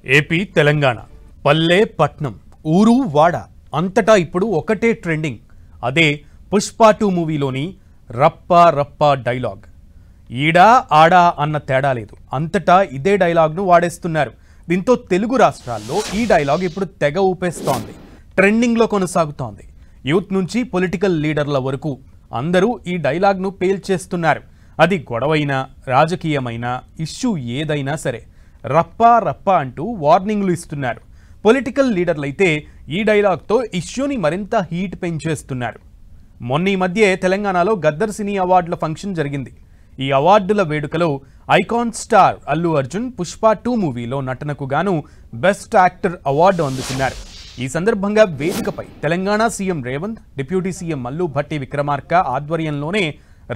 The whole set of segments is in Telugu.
ఏపీ తెలంగాణ పల్లె పట్నం ఊరు వాడ అంతటా ఇప్పుడు ఒకటే ట్రెండింగ్. అదే పుష్ప 2 మూవీలోని రప్పా రప్పా డైలాగ్. ఈడా ఆడా అన్న తేడా లేదు, అంతటా ఇదే డైలాగ్ను వాడేస్తున్నారు. దీంతో తెలుగు రాష్ట్రాల్లో ఈ డైలాగ్ ఇప్పుడు తెగ ఊపేస్తోంది, ట్రెండింగ్లో కొనసాగుతోంది. యూత్ నుంచి పొలిటికల్ లీడర్ల వరకు అందరూ ఈ డైలాగ్ను పేల్చేస్తున్నారు. అది గొడవైనా రాజకీయమైన ఇష్యూ ఏదైనా సరే రప్పా రప్పా అంటూ వార్నింగ్లు ఇస్తున్నారు. పొలిటికల్ లీడర్లైతే ఈ డైలాగ్తో ఇష్యూని మరింత హీట్ పెంచేస్తున్నారు. మొన్న ఈ మధ్య తెలంగాణలో గద్దర్ సినీ అవార్డుల ఫంక్షన్ జరిగింది. ఈ అవార్డుల వేడుకలో ఐకాన్ స్టార్ అల్లు అర్జున్ పుష్ప 2 మూవీలో నటనకు గాను బెస్ట్ యాక్టర్ అవార్డు అందుకున్నారు. ఈ సందర్భంగా వేదికపై Telangana CM Revanth, deputy CM Mallu Bhatti Vikramarka ఆధ్వర్యంలోనే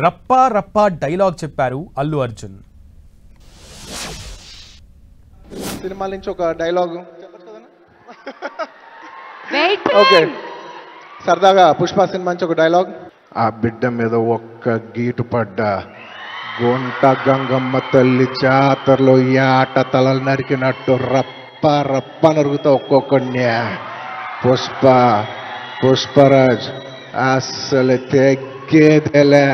రప్పా రప్పా డైలాగ్ చెప్పారు అల్లు అర్జున్. సినిమా నుంచి ఒక డైలాగ్ ఓకే, సరదాగా పుష్ప సినిమా నుంచి ఒక డైలాగ్. ఆ బిడ్డ మీద ఒక్క గీటు పడ్డా గుంట గంగమ్మ తల్లి జాతరలో యాట తలలు నరికినట్టు రప్ప రప్ప నరుగుతా ఒక్కొక్కడిని. పుష్పరాజ్ అస్సలు తెగ్గేదేలే.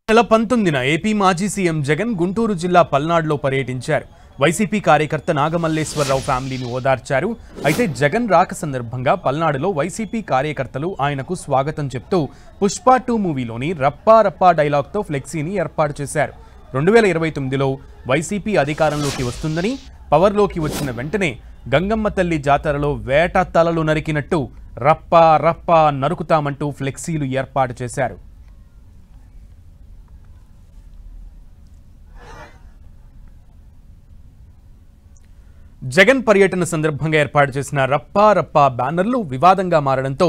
2019 ఏపీ మాజీ సీఎం జగన్ గుంటూరు జిల్లా పల్నాడులో పర్యటించారు. వైసీపీ కార్యకర్త నాగమల్లేశ్వరరావు ఫ్యామిలీని ఓదార్చారు. అయితే జగన్ రాక సందర్భంగా పల్నాడులో వైసీపీ కార్యకర్తలు ఆయనకు స్వాగతం చెప్తూ పుష్ప 2 మూవీలోని రప్పా రప్పా డైలాగ్తో ఫ్లెక్సీని ఏర్పాటు చేశారు. 2029లో వైసీపీ అధికారంలోకి వస్తుందని, పవర్లోకి వచ్చిన వెంటనే గంగమ్మ తల్లి జాతరలో వేట తలలు నరికినట్టు రప్పా రప్పా నరుకుతామంటూ ఫ్లెక్సీలు ఏర్పాటు చేశారు. జగన్ పర్యటన సందర్భంగా ఏర్పాటు చేసిన రప్పా రప్పా బ్యానర్లు వివాదంగా మారడంతో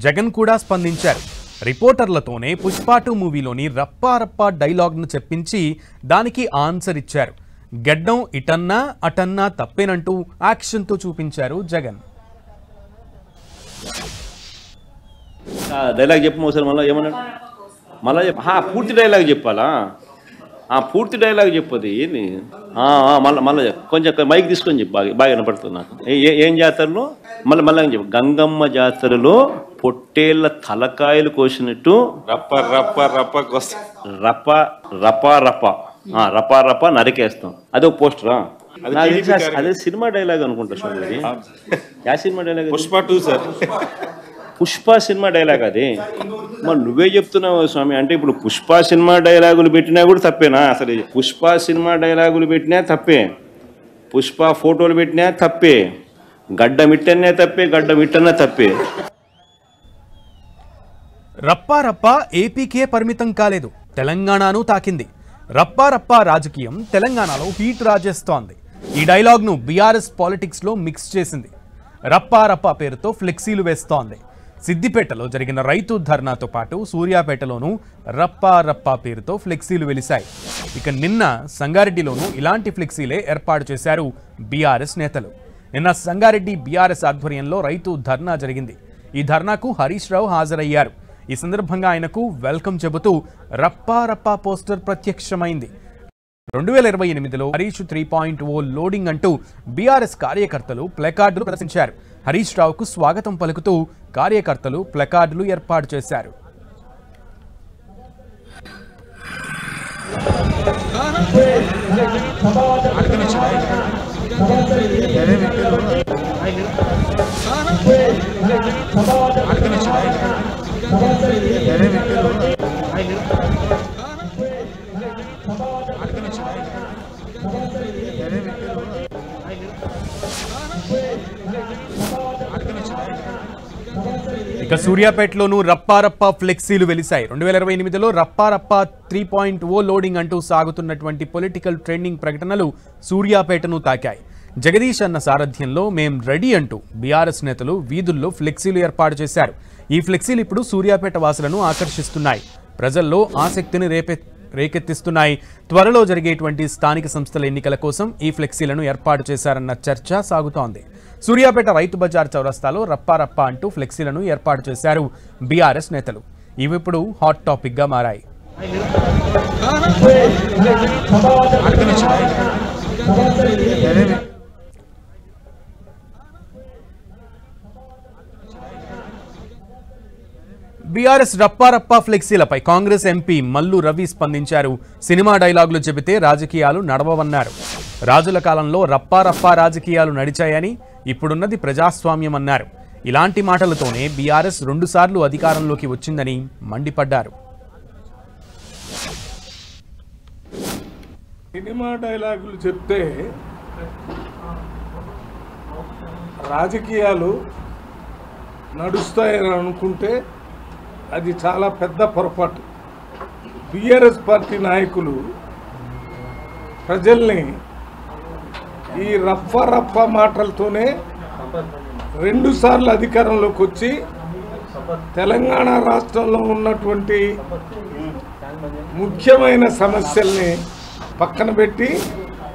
జగన్ కూడా స్పందించారు. రిపోర్టర్లతోనే పుష్ప 2 మూవీలోని రప్పా రప్పా డైలాగ్ను చెప్పించి దానికి ఆన్సర్ ఇచ్చారు. గెడ్డం ఇటన్నా అటన్నా తప్పేనంటూ యాక్షన్తో చూపించారు జగన్. డైలాగ్ చెప్పు ఒకసారి, మళ్ళీ ఏమన్నా మళ్ళీ పూర్తి డైలాగ్ చెప్పాలా? పూర్తి డైలాగ్ చెప్పదు ఏంది? మళ్ళీ కొంచెం మైక్ తీసుకొని చెప్పు, బాగా వినపడుతుంది నాకు. ఏం జాతరలో మళ్ళీ చెప్పు. గంగమ్మ జాతరలో పొట్టేళ్ల తలకాయలు కోసినట్టు రప్ప రప్ప రప్ప రప్ప రప్పా రప్ప రప్పా రప్ప నరికేస్తాం. అదే ఒక పోస్టరా? అదే సినిమా డైలాగ్ అనుకుంటా స్వామి. యా cinema dialogue? Pushpa 2 sir. Pushpa cinema dialogue అది. మరి నువ్వే చెప్తున్నావు స్వామి. అంటే ఇప్పుడు పుష్ప సినిమా డైలాగులు పెట్టినా కూడా తప్పేనా? అసలు పుష్ప సినిమా డైలాగులు పెట్టినా తప్పే, పుష్ప ఫోటోలు పెట్టినా తప్పే, గడ్డ మిట్టనే తప్పే, గడ్డ మిట్టనే తప్పే. రప్పా రప్పా ఏపీకే పరిమితం కాలేదు, తెలంగాణను తాకింది. రప్పా రప్పా రాజకీయం తెలంగాణలో హీట్ రాజేస్తోంది. ఈ డైలాగ్ను బీఆర్ఎస్ పాలిటిక్స్లో మిక్స్ చేసింది. రప్పా రప్పా పేరుతో ఫ్లెక్సీలు వేస్తోంది. సిద్దిపేటలో జరిగిన రైతు ధర్నాతో పాటు సూర్యాపేటలోనూ రప్పా రప్పా పేరుతో ఫ్లెక్సీలు వెలిశాయి. ఇక నిన్న సంగారెడ్డిలోనూ ఇలాంటి ఫ్లెక్సీలే ఏర్పాటు చేశారు బీఆర్ఎస్ నేతలు. నిన్న సంగారెడ్డి బీఆర్ఎస్ ఆధ్వర్యంలో రైతు ధర్నా జరిగింది. ఈ ధర్నాకు హరీష్ రావు హాజరయ్యారు. ఈ సందర్భంగా ఆయనకు వెల్కమ్ చెబుతూ రప్పా రప్పా పోస్టర్ ప్రత్యక్షమైంది. 2028లో హరీష్ 3.0 లోడింగ్ అంటూ బీఆర్ఎస్ కార్యకర్తలు ప్లకార్డులు ప్రదర్శించారు. హరీష్ రావుకు స్వాగతం పలుకుతూ కార్యకర్తలు ప్లకార్డులు ఏర్పాటు చేశారు. ఇక సూర్యాపేటలోనూ రప్పా రప్పా ఫ్లెక్సీలు వెలిశాయి. 2028లో రప్పా రప్పా 3.0 లోడింగ్ అంటూ సాగుతున్నటువంటి పొలిటికల్ ట్రెండింగ్ ప్రకటనలు సూర్యాపేటను తాకాయి. జగదీష్ అన్న సారథ్యంలో మేం రెడీ అంటూ బీఆర్ఎస్ నేతలు వీధుల్లో ఫ్లెక్సీలు ఏర్పాటు చేశారు. ఈ ఫ్లెక్సీలు ఇప్పుడు సూర్యాపేట వాసులను ఆకర్షిస్తున్నాయి, ప్రజల్లో ఆసక్తిని రేకెత్తిస్తున్నాయి. త్వరలో జరిగేటువంటి స్థానిక సంస్థల ఎన్నికల కోసం ఈ ఫ్లెక్సీలను ఏర్పాటు చేశారన్న చర్చ సాగుతోంది. సూర్యాపేట రైతు బజార్ చౌరస్తాలో రప్పా రప్పా అంటూ ఫ్లెక్సీలను ఏర్పాటు చేశారు బీఆర్ఎస్ నేతలు. ఇవి ఇప్పుడు హాట్ టాపిక్ గా మారాయి. బీఆర్ఎస్ రప్పారప్పా ఫ్లెక్సీలపై కాంగ్రెస్ ఎంపీ మల్లు రవి స్పందించారు. సినిమా డైలాగులు చెబితే రాజకీయాలు నడవవన్నారు. రాజుల కాలంలో రప్పారప్పా రాజకీయాలు నడిచాయని, ఇప్పుడున్నది ప్రజాస్వామ్యం అన్నారు. ఇలాంటి మాటలతోనే బీఆర్ఎస్ 2 సార్లు అధికారంలోకి వచ్చిందని మండిపడ్డారు. సినిమా డైలాగులు చెప్తే రాజకీయాలు నడుస్తాయని అనుకుంటే అది చాలా పెద్ద పొరపాటు. బీఆర్ఎస్ పార్టీ నాయకులు ప్రజల్ని ఈ రప్ప మాటలతోనే 2 సార్లు అధికారంలోకి వచ్చి తెలంగాణ రాష్ట్రంలో ఉన్నటువంటి ముఖ్యమైన సమస్యల్ని పక్కన పెట్టి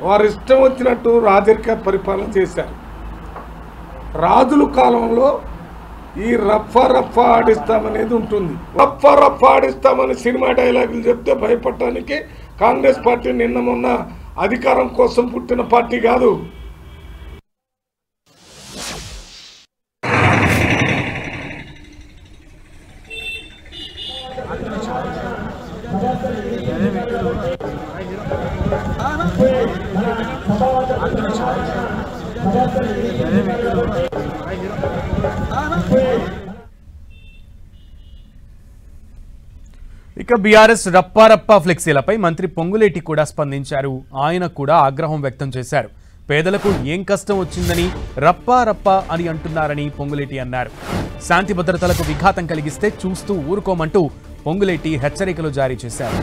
వారు ఇష్టం వచ్చినట్టు రాజకీయ పరిపాలన చేశారు. రాజుల కాలంలో ఈ రప్ప ఆడిస్తామనేది ఉంటుంది. రప్ప ఆడిస్తామని సినిమా డైలాగులు చెప్తే భయపడటానికి కాంగ్రెస్ పార్టీ నిన్న మొన్న అధికారం కోసం పుట్టిన పార్టీ కాదు. ఇక బీఆర్ఎస్ రప్పారప్పా ఫ్లెక్సీలపై మంత్రి పొంగులేటి కూడా స్పందించారు. ఆయన కూడా ఆగ్రహం వ్యక్తం చేశారు. పేదలకు ఏం కష్టం వచ్చిందని రప్పారప్పా అని అంటున్నారని పొంగులేటి అన్నారు. శాంతి భద్రతలకు విఘాతం కలిగిస్తే చూస్తూ ఊరుకోమంటూ పొంగులేటి హెచ్చరికలు జారీ చేశారు.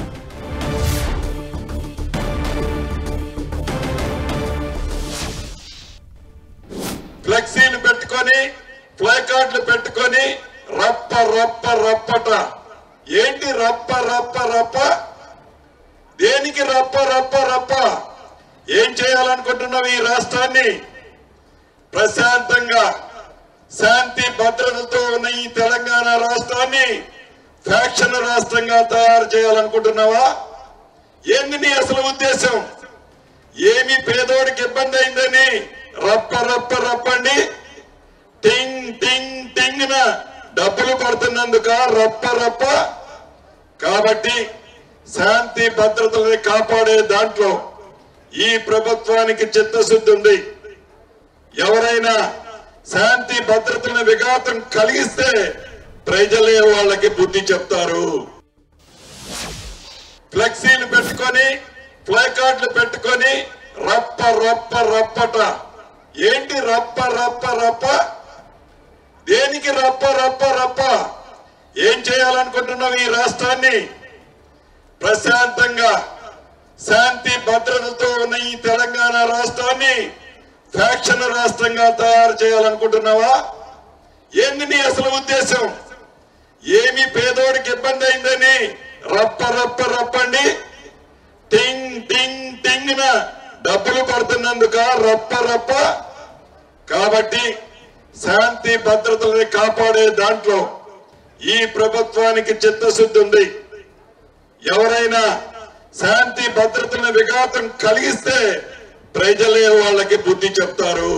ఫ్లెక్సీలు పెట్టుకొని ప్లేకార్డులు పెట్టుకొని రప్పట ఏంటి రప్ప దేనికి రప్ప ఏం చేయాలనుకుంటున్నావు? ఈ రాష్ట్రాన్ని ప్రశాంతంగా శాంతి భద్రతతో ఉన్న ఈ తెలంగాణ రాష్ట్రాన్ని ఫ్యాక్షన్ రాష్ట్రంగా తయారు చేయాలనుకుంటున్నావా? ఏంది నీ అసలు ఉద్దేశం? ఏమి పేదోడికి ఇబ్బంది అయిందని రప్పండి టింగ్ డబ్బులు పడుతున్నందుక రప్ప. కాబట్టి శాంతి భద్రతల్ని కాపాడే దాంట్లో ఈ ప్రభుత్వానికి చిత్తశుద్ధి ఉంది. ఎవరైనా శాంతి భద్రతలను విఘాతం కలిగిస్తే ప్రజలే వాళ్ళకి బుద్ధి చెప్తారు. ఫ్లెక్సీలు పెట్టుకొని ప్లేకార్డులు పెట్టుకొని రప్పట ఏంటి రప్ప దేనికి రప్ప ఏం చేయాలనుకుంటున్నావు? ఈ రాష్ట్రాన్ని ప్రశాంతంగా శాంతి భద్రతతో ఉన్న ఈ తెలంగాణ రాష్ట్రాన్ని ఫ్యాక్షన్ రాష్ట్రంగా తయారు చేయాలనుకుంటున్నావా? ఏంది నీ అసలు ఉద్దేశం? ఏమి పేదోడికి ఇబ్బంది అయిందని రప్పండి టింగ్ డబ్బులు పడుతున్నందుక రప్ప. కాబట్టి శాంతి భద్రతల్ని కాపాడే దాంట్లో ఈ ప్రభుత్వానికి చిత్తశుద్ధి ఉంది. ఎవరైనా శాంతి భద్రతలను విఘాతం కలిగిస్తే ప్రజలే వాళ్ళకి బుద్ధి చెప్తారు.